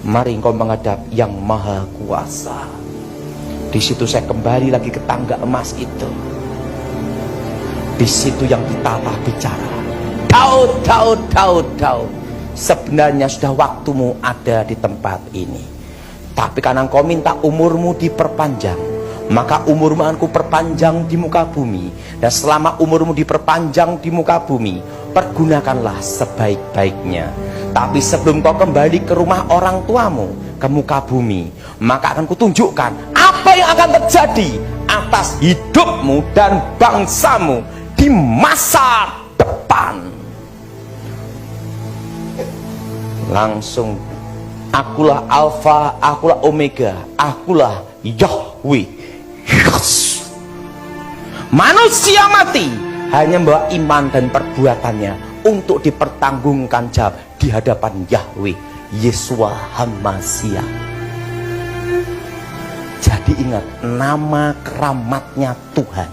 Mari engkau menghadap yang maha kuasa. Di situ saya kembali lagi ke tangga emas itu. Di situ yang ditata bicara, Daud, Daud, Daud, Daud, sebenarnya sudah waktumu ada di tempat ini. Tapi karena engkau minta umurmu diperpanjang, maka umurmu aku perpanjang di muka bumi. Dan selama umurmu diperpanjang di muka bumi, pergunakanlah sebaik-baiknya. Tapi sebelum kau kembali ke rumah orang tuamu, ke muka bumi, maka akan kutunjukkan apa yang akan terjadi atas hidupmu dan bangsamu di masa depan. Langsung, akulah Alfa, akulah Omega, akulah Yahweh. Yes. Manusia mati hanya membawa iman dan perbuatannya untuk dipertanggungan jawab di hadapan Yahweh Yeshua HaMashiach. Jadi ingat, nama keramatnya Tuhan,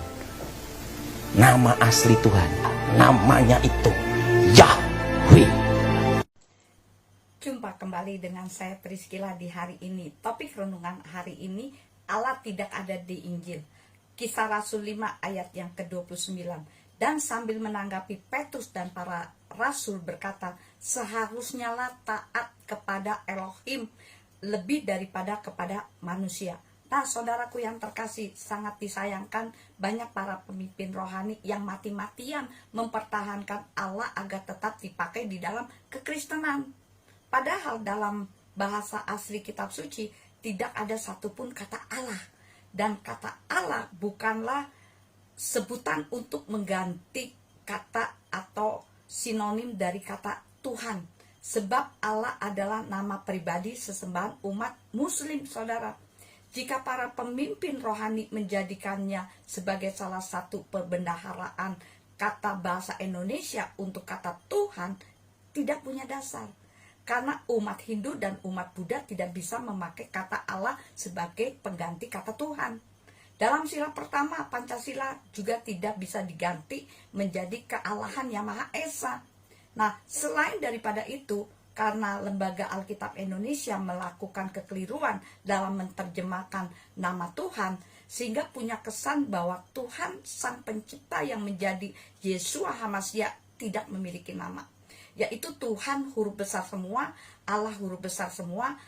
nama asli Tuhan, namanya itu Yahweh. Jumpa kembali dengan saya Priscilla di hari ini. Topik renungan hari ini, Allah tidak ada di Injil. Kisah Rasul 5 ayat yang ke-29. Dan sambil menanggapi Petrus dan para rasul berkata, seharusnya lah taat kepada Elohim lebih daripada kepada manusia. Nah, saudaraku yang terkasih, sangat disayangkan banyak para pemimpin rohani yang mati-matian mempertahankan Allah agar tetap dipakai di dalam kekristenan. Padahal dalam bahasa asli kitab suci tidak ada satupun kata Allah. Dan kata Allah bukanlah sebutan untuk mengganti kata atau sinonim dari kata Tuhan. Sebab Allah adalah nama pribadi sesembahan umat muslim, saudara. Jika para pemimpin rohani menjadikannya sebagai salah satu perbendaharaan kata bahasa Indonesia untuk kata Tuhan, tidak punya dasar. Karena umat Hindu dan umat Buddha tidak bisa memakai kata Allah sebagai pengganti kata Tuhan. Dalam sila pertama Pancasila juga tidak bisa diganti menjadi kealahan yang Maha Esa. Nah, selain daripada itu, karena Lembaga Alkitab Indonesia melakukan kekeliruan dalam menerjemahkan nama Tuhan, sehingga punya kesan bahwa Tuhan Sang Pencipta yang menjadi Yeshua HaMashiach tidak memiliki nama, yaitu Tuhan huruf besar semua, Allah huruf besar semua,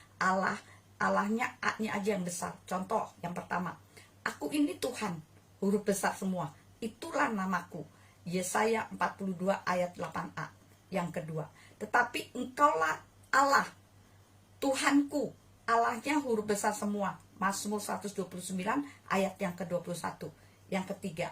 Allahnya A-nya aja yang besar. Contoh yang pertama, aku ini Tuhan, huruf besar semua, itulah namaku. Yesaya 42 ayat 8a. Yang kedua, tetapi engkaulah Allah, Tuhanku, Allahnya huruf besar semua. Mazmur 129 ayat yang ke-21. Yang ketiga,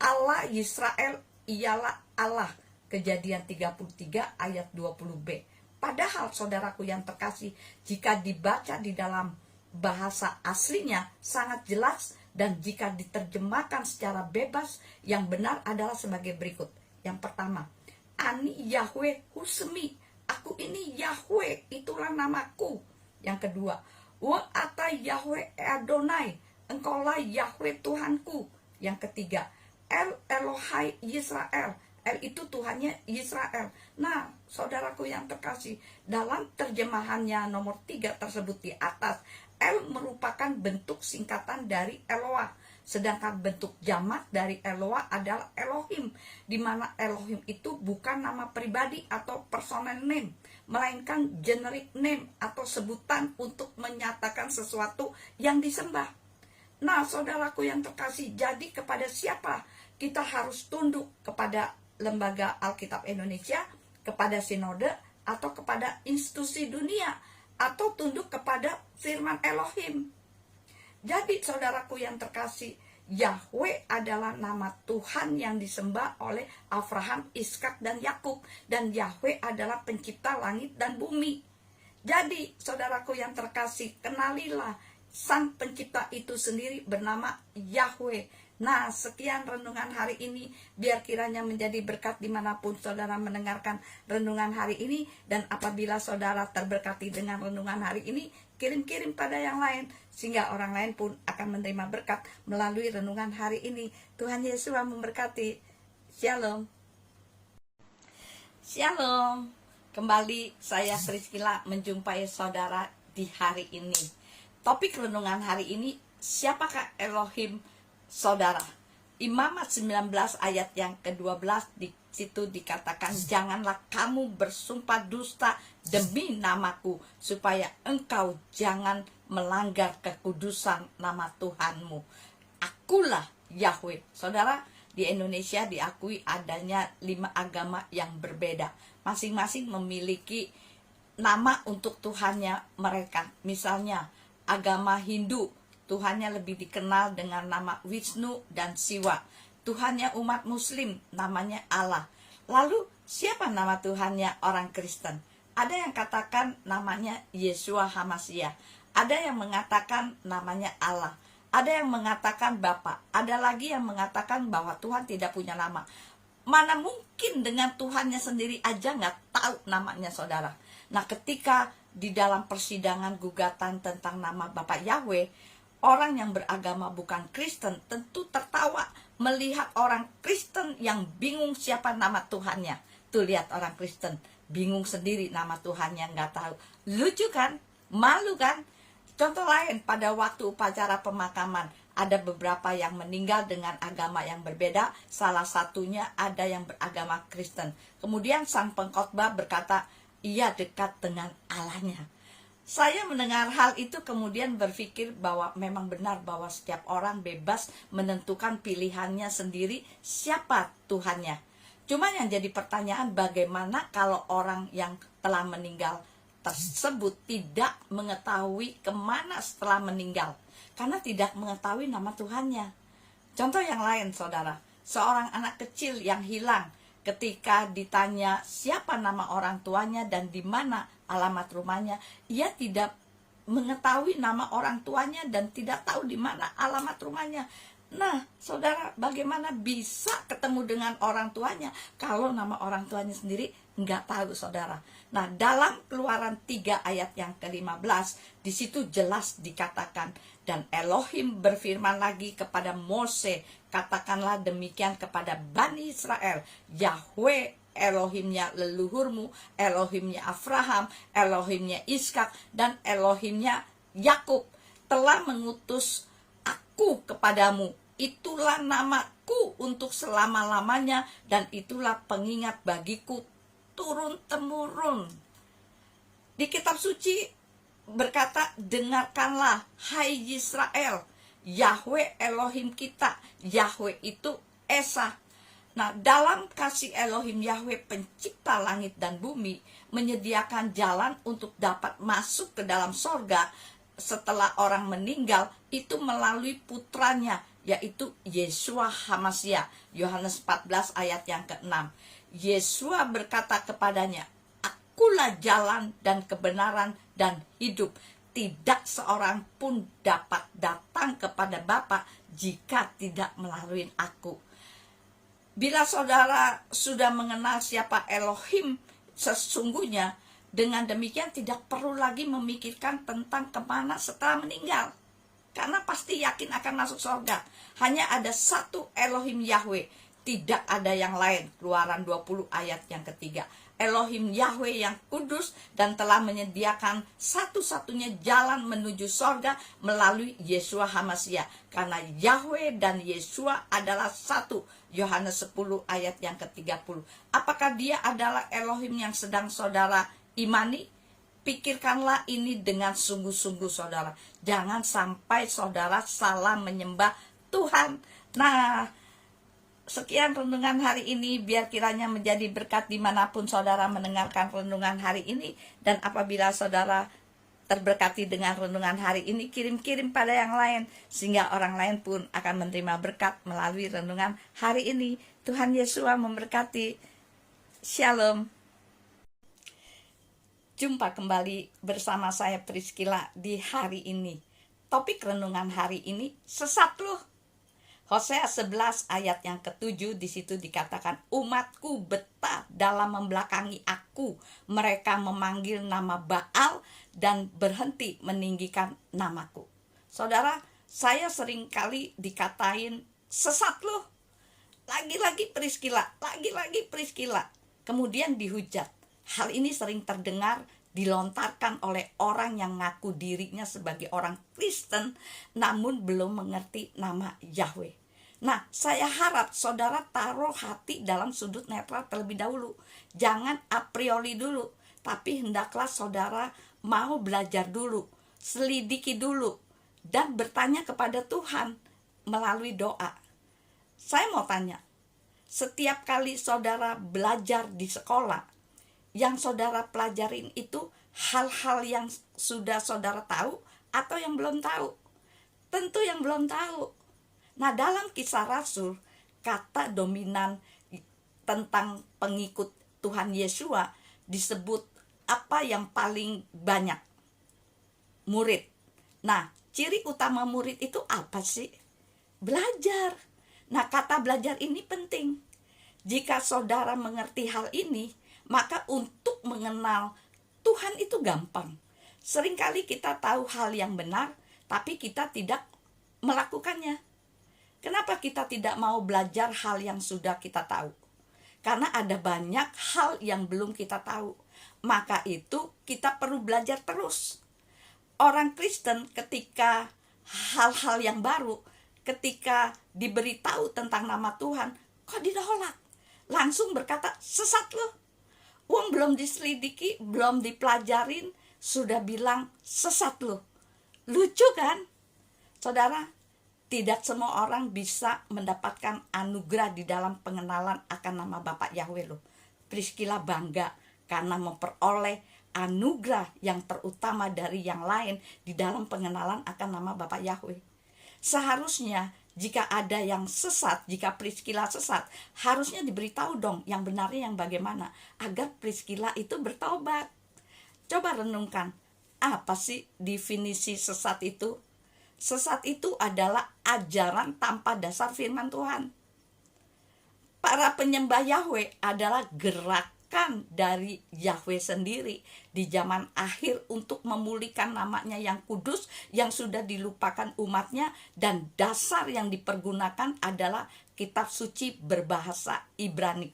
Allah Israel ialah Allah. Kejadian 33 ayat 20b. Padahal saudaraku yang terkasih, jika dibaca di dalam bahasa aslinya sangat jelas, dan jika diterjemahkan secara bebas, yang benar adalah sebagai berikut. Yang pertama, Ani Yahweh Husmi, aku ini Yahweh, itulah namaku. Yang kedua, Wa ata Yahweh Adonai, engkaulah Yahweh Tuhanku. Yang ketiga, El Elohai Yisrael, El itu Tuhannya Israel. Nah, saudaraku yang terkasih, dalam terjemahannya nomor 3 tersebut di atas, El merupakan bentuk singkatan dari Eloah. Sedangkan bentuk jamak dari Eloah adalah Elohim, di mana Elohim itu bukan nama pribadi atau personal name, melainkan generic name atau sebutan untuk menyatakan sesuatu yang disembah. Nah, saudaraku yang terkasih, jadi kepada siapa kita harus tunduk? Kepada Lembaga Alkitab Indonesia, kepada sinode, atau kepada institusi dunia, atau tunduk kepada firman Elohim? Jadi saudaraku yang terkasih, Yahweh adalah nama Tuhan yang disembah oleh Abraham, Ishak, dan Yakub. Dan Yahweh adalah pencipta langit dan bumi. Jadi saudaraku yang terkasih, kenalilah Sang Pencipta itu sendiri bernama Yahweh. Nah, sekian renungan hari ini. Biar kiranya menjadi berkat dimanapun saudara mendengarkan renungan hari ini. Dan apabila saudara terberkati dengan renungan hari ini, kirim-kirim pada yang lain, sehingga orang lain pun akan menerima berkat melalui renungan hari ini. Tuhan Yesus memberkati. Shalom. Shalom. Kembali saya Priscilla menjumpai saudara di hari ini. Topik renungan hari ini, siapakah Elohim saudara? Imamat 19 ayat yang ke-12 di situ dikatakan, janganlah kamu bersumpah dusta demi namaku, supaya engkau jangan melanggar kekudusan nama Tuhanmu. Akulah Yahweh. Saudara, di Indonesia diakui adanya 5 agama yang berbeda. Masing-masing memiliki nama untuk Tuhannya mereka. Misalnya, agama Hindu, Tuhannya lebih dikenal dengan nama Wisnu dan Siwa. Tuhannya umat Muslim, namanya Allah. Lalu, siapa nama Tuhannya orang Kristen? Ada yang katakan namanya Yeshua HaMashiach. Ada yang mengatakan namanya Allah. Ada yang mengatakan Bapa. Ada lagi yang mengatakan bahwa Tuhan tidak punya nama. Mana mungkin dengan Tuhannya sendiri aja nggak tahu namanya, saudara. Nah, ketika di dalam persidangan gugatan tentang nama Bapak Yahweh, orang yang beragama bukan Kristen tentu tertawa melihat orang Kristen yang bingung siapa nama Tuhannya. Tuh, lihat orang Kristen bingung sendiri nama Tuhannya, nggak tahu. Lucu kan? Malu kan? Contoh lain, pada waktu upacara pemakaman, ada beberapa yang meninggal dengan agama yang berbeda. Salah satunya ada yang beragama Kristen. Kemudian sang pengkhotbah berkata, ia dekat dengan Allahnya. Saya mendengar hal itu kemudian berpikir bahwa memang benar bahwa setiap orang bebas menentukan pilihannya sendiri siapa Tuhannya. Cuma yang jadi pertanyaan, bagaimana kalau orang yang telah meninggal tersebut tidak mengetahui kemana setelah meninggal, karena tidak mengetahui nama Tuhannya. Contoh yang lain, saudara, seorang anak kecil yang hilang, ketika ditanya siapa nama orang tuanya dan di mana alamat rumahnya, ia tidak mengetahui nama orang tuanya dan tidak tahu di mana alamat rumahnya. Nah, saudara, bagaimana bisa ketemu dengan orang tuanya kalau nama orang tuanya sendiri nggak tahu, saudara? Nah, dalam Keluaran 3 ayat yang ke-15, di situ jelas dikatakan, dan Elohim berfirman lagi kepada Mose, katakanlah demikian kepada Bani Israel, Yahweh Elohimnya leluhurmu, Elohimnya Abraham, Elohimnya Ishak, dan Elohimnya Yakub telah mengutus aku kepadamu. Itulah namaku untuk selama-lamanya, dan itulah pengingat bagiku turun-temurun. Di kitab suci berkata, dengarkanlah hai Israel, Yahweh Elohim kita. Yahweh itu Esa. Nah, dalam kasih Elohim Yahweh pencipta langit dan bumi, menyediakan jalan untuk dapat masuk ke dalam sorga setelah orang meninggal, itu melalui putranya, yaitu Yeshua HaMashiach. Yohanes 14 ayat yang ke-6. Yeshua berkata kepadanya, akulah jalan dan kebenaran dan hidup. Tidak seorang pun dapat datang kepada Bapa jika tidak melalui aku. Bila saudara sudah mengenal siapa Elohim sesungguhnya, dengan demikian tidak perlu lagi memikirkan tentang kemana setelah meninggal. Karena pasti yakin akan masuk surga. Hanya ada satu Elohim Yahweh. Tidak ada yang lain. Keluaran 20 ayat yang ketiga. Elohim Yahweh yang kudus dan telah menyediakan satu-satunya jalan menuju surga melalui Yeshua HaMashiach. Karena Yahweh dan Yeshua adalah satu. Yohanes 10 ayat yang ke-30. Apakah dia adalah Elohim yang sedang saudara imani? Pikirkanlah ini dengan sungguh-sungguh, saudara. Jangan sampai saudara salah menyembah Tuhan. Nah, sekian renungan hari ini, biar kiranya menjadi berkat dimanapun saudara mendengarkan renungan hari ini. Dan apabila saudara terberkati dengan renungan hari ini, kirim-kirim pada yang lain, sehingga orang lain pun akan menerima berkat melalui renungan hari ini. Tuhan Yesus memberkati. Shalom. Jumpa kembali bersama saya Priscilla di hari ini. Topik renungan hari ini, sesat loh. Hosea 11 ayat yang ke-7, di situ dikatakan, umatku betah dalam membelakangi aku. Mereka memanggil nama Baal dan berhenti meninggikan namaku. Saudara, saya seringkali dikatain sesat loh. Lagi-lagi Priscilla, lagi-lagi Priscilla. Kemudian dihujat. Hal ini sering terdengar dilontarkan oleh orang yang ngaku dirinya sebagai orang Kristen namun belum mengerti nama Yahweh. Nah, saya harap saudara taruh hati dalam sudut netral terlebih dahulu. Jangan a priori dulu, tapi hendaklah saudara mau belajar dulu, selidiki dulu, dan bertanya kepada Tuhan melalui doa. Saya mau tanya, setiap kali saudara belajar di sekolah, yang saudara pelajarin itu hal-hal yang sudah saudara tahu atau yang belum tahu? Tentu yang belum tahu. Nah, dalam Kisah Rasul, kata dominan tentang pengikut Tuhan Yesua disebut apa yang paling banyak? Murid. Nah, ciri utama murid itu apa sih? Belajar. Nah, kata belajar ini penting. Jika saudara mengerti hal ini, maka untuk mengenal Tuhan itu gampang. Seringkali kita tahu hal yang benar, tapi kita tidak melakukannya. Kenapa kita tidak mau belajar hal yang sudah kita tahu? Karena ada banyak hal yang belum kita tahu. Maka itu kita perlu belajar terus. Orang Kristen ketika hal-hal yang baru, ketika diberitahu tentang nama Tuhan, kok ditolak? Langsung berkata, sesat loh. Uang belum diselidiki, belum dipelajarin, sudah bilang sesat loh. Lucu kan? Saudara, tidak semua orang bisa mendapatkan anugerah di dalam pengenalan akan nama Bapak Yahweh loh. Priscilla bangga karena memperoleh anugerah yang terutama dari yang lain di dalam pengenalan akan nama Bapak Yahweh. Seharusnya jika ada yang sesat, jika Priscilla sesat, harusnya diberitahu dong yang benarnya yang bagaimana, agar Priscilla itu bertobat. Coba renungkan, apa sih definisi sesat itu? Sesat itu adalah ajaran tanpa dasar firman Tuhan. Para penyembah Yahweh adalah gerakan dari Yahweh sendiri di zaman akhir untuk memulihkan namanya yang kudus yang sudah dilupakan umatnya, dan dasar yang dipergunakan adalah kitab suci berbahasa Ibrani.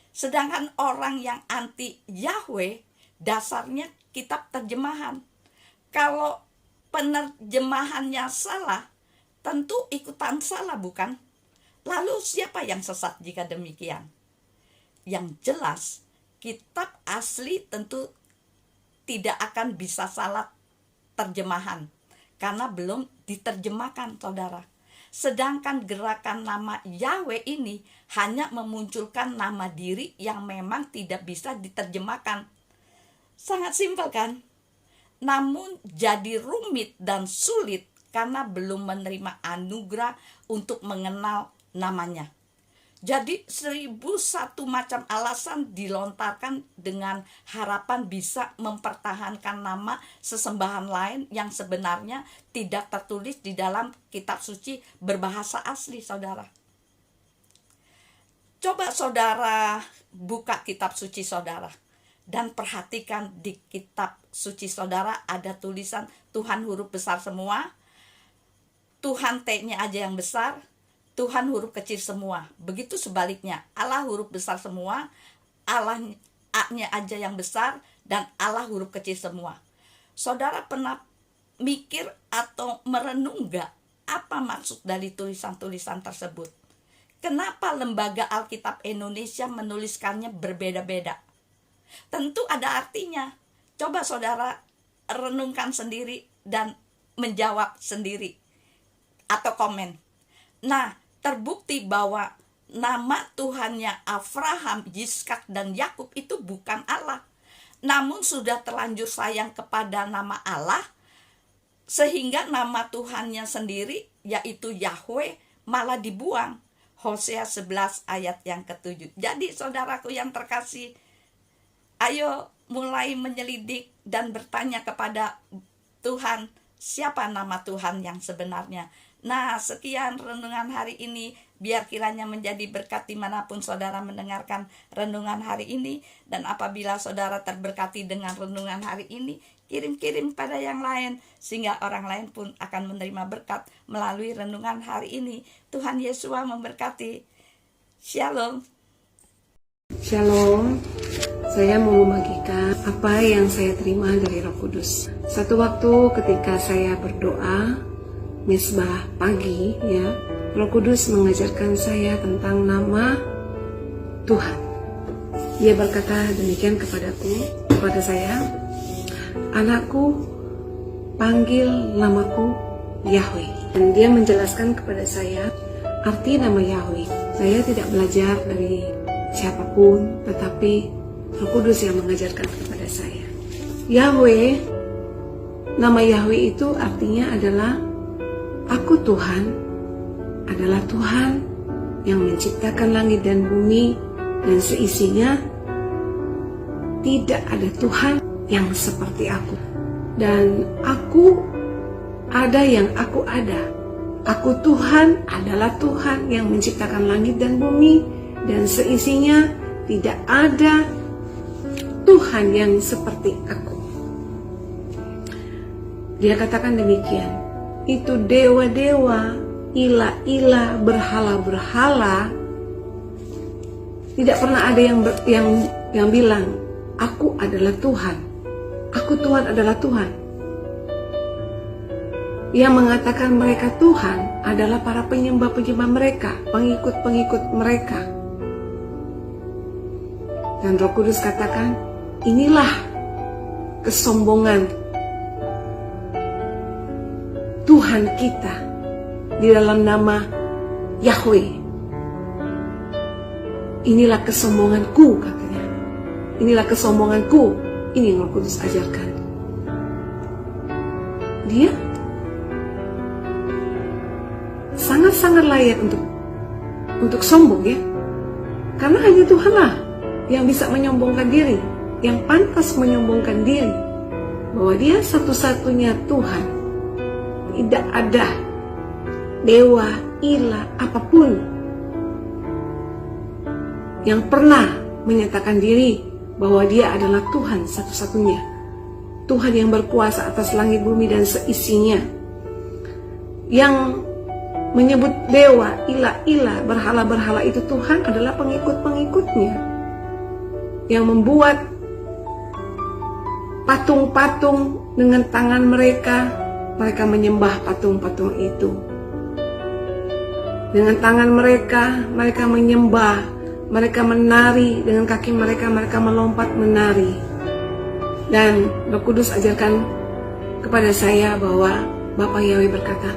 Sedangkan orang yang anti Yahweh dasarnya kitab terjemahan. Kalau penerjemahannya salah, tentu ikutan salah, bukan? Lalu siapa yang sesat jika demikian? Yang jelas, kitab asli tentu tidak akan bisa salah terjemahan karena belum diterjemahkan, saudara. Sedangkan gerakan nama Yahweh ini hanya memunculkan nama diri yang memang tidak bisa diterjemahkan. Sangat simpel kan? Namun jadi rumit dan sulit karena belum menerima anugerah untuk mengenal namanya. Jadi 1001 macam alasan dilontarkan dengan harapan bisa mempertahankan nama sesembahan lain yang sebenarnya tidak tertulis di dalam kitab suci berbahasa asli, saudara. Coba saudara buka kitab suci saudara dan perhatikan di kitab suci saudara ada tulisan Tuhan huruf besar semua, Tuhan T-nya aja yang besar, Tuhan huruf kecil semua. Begitu sebaliknya, Allah huruf besar semua, Allah A-nya aja yang besar, dan Allah huruf kecil semua. Saudara pernah mikir atau merenung gak apa maksud dari tulisan-tulisan tersebut? Kenapa Lembaga Alkitab Indonesia menuliskannya berbeda-beda? Tentu ada artinya. Coba saudara renungkan sendiri dan menjawab sendiri atau komen. Nah, terbukti bahwa nama Tuhannya Abraham, Yitzhak, dan Yakub itu bukan Allah. Namun sudah terlanjur sayang kepada nama Allah, sehingga nama Tuhannya sendiri, yaitu Yahweh, malah dibuang. Hosea 11 ayat yang ke-7. Jadi saudaraku yang terkasih, ayo mulai menyelidik dan bertanya kepada Tuhan, siapa nama Tuhan yang sebenarnya. Nah, sekian renungan hari ini. Biar kiranya menjadi berkat dimanapun saudara mendengarkan renungan hari ini. Dan apabila saudara terberkati dengan renungan hari ini, kirim-kirim pada yang lain, sehingga orang lain pun akan menerima berkat melalui renungan hari ini. Tuhan Yesus memberkati. Shalom. Shalom. Saya mau membagikan apa yang saya terima dari Roh Kudus. Satu waktu ketika saya berdoa misbah pagi, ya, Roh Kudus mengajarkan saya tentang nama Tuhan. Dia berkata demikian kepada saya, "Anakku, panggil namaku Yahweh." Dan dia menjelaskan kepada saya arti nama Yahweh. Saya tidak belajar dari siapapun, tetapi Roh Kudus yang mengajarkan kepada saya. Yahweh, nama Yahweh itu artinya adalah Aku Tuhan, adalah Tuhan yang menciptakan langit dan bumi dan seisinya. Tidak ada Tuhan yang seperti aku. Dan aku ada yang aku ada. Aku Tuhan adalah Tuhan yang menciptakan langit dan bumi dan seisinya. Tidak ada Tuhan yang seperti aku. Dia katakan demikian. Itu dewa-dewa, ilah-ilah, berhala-berhala, tidak pernah ada yang bilang, aku adalah Tuhan. Aku Tuhan adalah Tuhan. Yang mengatakan mereka Tuhan adalah para penyembah-penyembah mereka, pengikut-pengikut mereka. Dan Roh Kudus katakan, inilah kesombongan Tuhan kita di dalam nama Yahweh. Inilah kesombonganku, katanya. Inilah kesombonganku. Ini Roh Kudus ajarkan. Dia sangat-sangat layak untuk sombong, ya. Karena hanya Tuhanlah yang bisa menyombongkan diri, yang pantas menyombongkan diri, bahwa Dia satu-satunya Tuhan. Tidak ada dewa, ilah, apapun yang pernah menyatakan diri bahwa Dia adalah Tuhan satu-satunya, Tuhan yang berkuasa atas langit bumi dan seisinya. Yang menyebut dewa, ilah-ilah, berhala-berhala itu Tuhan adalah pengikut-pengikutnya yang membuat patung-patung dengan tangan mereka. Mereka menyembah patung-patung itu. Dengan tangan mereka menyembah, mereka menari, dengan kaki mereka melompat menari. Dan Roh Kudus ajarkan kepada saya bahwa Bapa Yahweh berkata,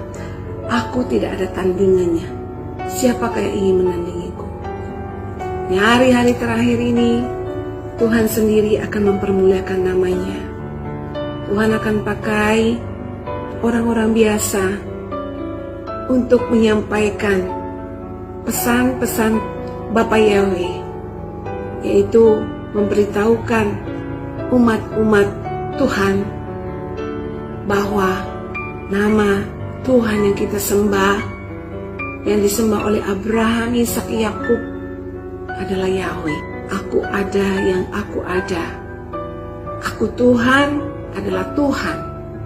aku tidak ada tandingannya. Siapakah yang ingin menandingiku? Di hari-hari terakhir ini, Tuhan sendiri akan mempermuliakan namanya. Tuhan akan pakai orang-orang biasa untuk menyampaikan pesan-pesan Bapa Yahweh, yaitu memberitahukan umat-umat Tuhan bahwa nama Tuhan yang kita sembah, yang disembah oleh Abraham, Ishak, Yakub adalah Yahweh. Aku ada yang aku ada. Aku Tuhan adalah Tuhan,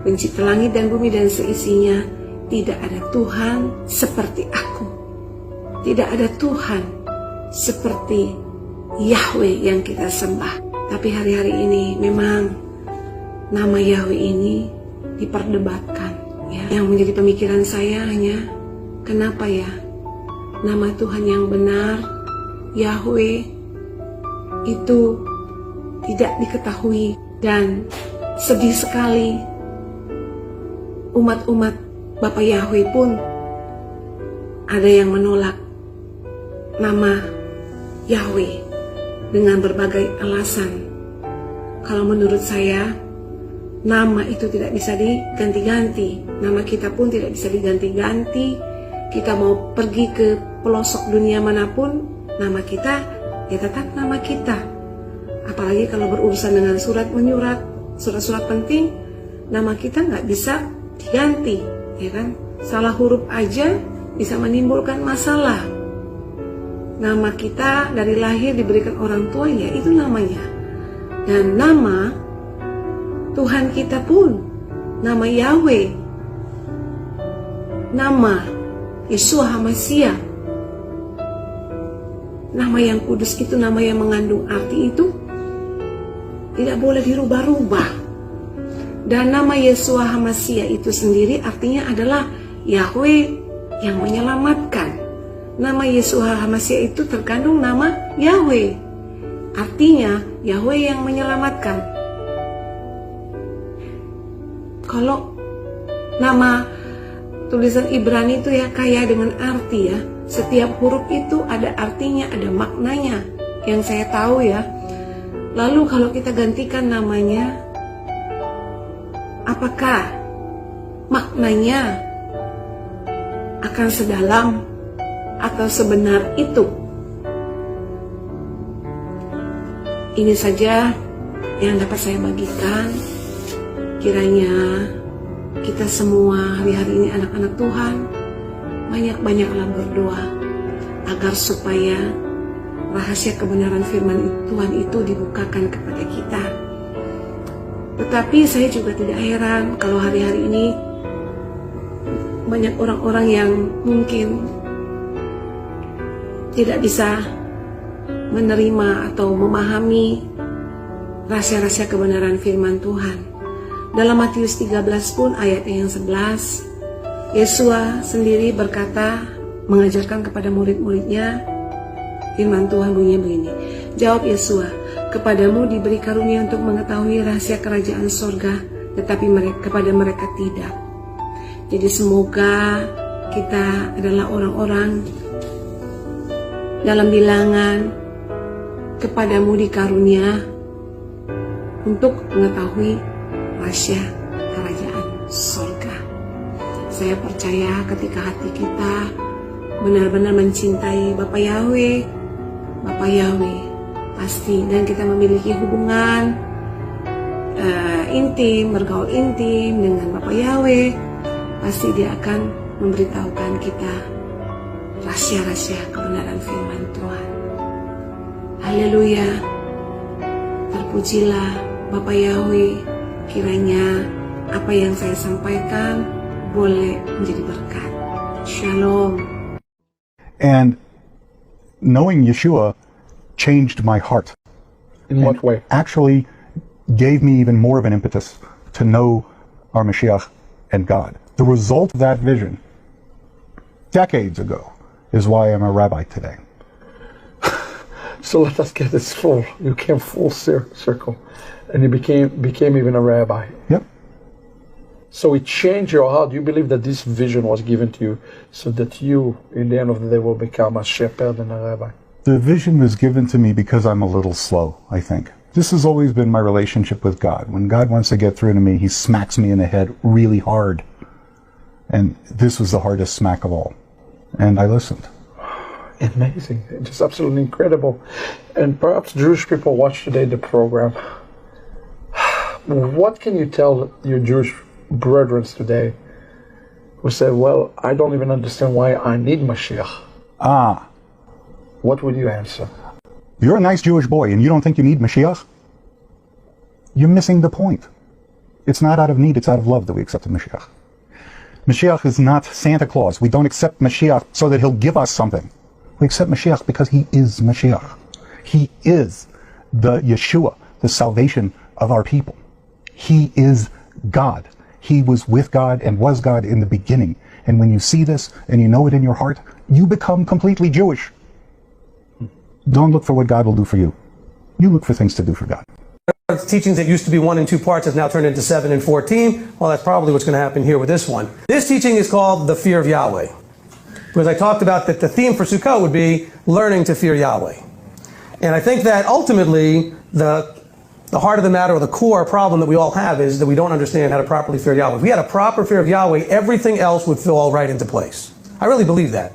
pencipta langit dan bumi dan seisinya. Tidak ada Tuhan seperti aku. Tidak ada Tuhan seperti Yahweh yang kita sembah. Tapi hari-hari ini memang nama Yahweh ini diperdebatkan, ya. Yang menjadi pemikiran saya hanya, kenapa ya nama Tuhan yang benar, Yahweh, itu tidak diketahui. Dan sedih sekali, umat-umat Bapa Yahweh pun ada yang menolak nama Yahweh dengan berbagai alasan. Kalau menurut saya, nama itu tidak bisa diganti-ganti. Nama kita pun tidak bisa diganti-ganti. Kita mau pergi ke pelosok dunia manapun, nama kita ya tetap nama kita. Apalagi kalau berurusan dengan surat menyurat, surat-surat penting, nama kita nggak bisa diganti, ya kan? Salah huruf aja bisa menimbulkan masalah. Nama kita dari lahir diberikan orang tua, ya itu namanya. Dan nama Tuhan kita pun, nama Yahweh, nama Yeshua HaMashiach, nama yang kudus itu, nama yang mengandung arti itu tidak boleh dirubah-rubah. Dan nama Yeshua HaMashiach itu sendiri artinya adalah Yahweh yang menyelamatkan. Nama Yeshua HaMashiach itu terkandung nama Yahweh, artinya Yahweh yang menyelamatkan. Kalau nama tulisan Ibrani itu ya kaya dengan arti ya. Setiap huruf itu ada artinya, ada maknanya yang saya tahu ya. Lalu kalau kita gantikan namanya, apakah maknanya akan sedalam atau sebenar itu? Ini saja yang dapat saya bagikan. Kiranya kita semua hari-hari ini anak-anak Tuhan banyak-banyaklah berdoa agar supaya rahasia kebenaran firman Tuhan itu dibukakan kepada kita. Tetapi saya juga tidak heran kalau hari-hari ini banyak orang-orang yang mungkin tidak bisa menerima atau memahami rahasia-rahasia kebenaran firman Tuhan. Dalam Matius 13 pun ayat yang 11, Yeshua sendiri berkata, mengajarkan kepada murid-muridnya, firman Tuhan bunyinya begini. Jawab Yeshua, kepadamu diberi karunia untuk mengetahui rahasia kerajaan sorga, tetapi kepada mereka tidak. Jadi semoga kita adalah orang-orang dalam bilangan kepadamu dikarunia untuk mengetahui rahasia kerajaan sorga. Saya percaya ketika hati kita benar-benar mencintai Bapa Yahweh, pasti, dan kita memiliki hubungan intim, bergaul intim dengan Bapa Yahweh, pasti Dia akan memberitahukan kita rahasia-rahasia kebenaran firman Tuhan. Haleluya. Terpujilah Bapa Yahweh, kiranya apa yang saya sampaikan boleh menjadi berkat. Shalom. And knowing Yeshua changed my heart. In what way? Actually gave me even more of an impetus to know our Mashiach and God. The result of that vision decades ago is why I'm a rabbi today. So let us get this full. You came full circle, and you became even a rabbi. Yep. So it changed your heart. You believe that this vision was given to you so that you, in the end of the day, will become a shepherd and a rabbi. The vision was given to me because I'm a little slow, I think. This has always been my relationship with God. When God wants to get through to me, He smacks me in the head really hard. And this was the hardest smack of all. And I listened. Amazing. Just absolutely incredible. And perhaps Jewish people watch today the program. What can you tell your Jewish brethren today who say, well, I don't even understand why I need Mashiach? What would you answer? You're a nice Jewish boy and you don't think you need Mashiach? You're missing the point. It's not out of need, it's out of love that we accept the Mashiach. Mashiach is not Santa Claus. We don't accept Mashiach so that He'll give us something. We accept Mashiach because He is Mashiach. He is the Yeshua, the salvation of our people. He is God. He was with God and was God in the beginning. And when you see this and you know it in your heart, you become completely Jewish. Don't look for what God will do for you. You look for things to do for God. Teachings that used to be 1 and 2 parts has now turned into 7 and 14. Well, that's probably what's going to happen here with this one. This teaching is called the fear of Yahweh. Because I talked about that the theme for Sukkot would be learning to fear Yahweh. And I think that ultimately the heart of the matter, or the core problem that we all have, is that we don't understand how to properly fear Yahweh. If we had a proper fear of Yahweh, everything else would fall right into place. I really believe that.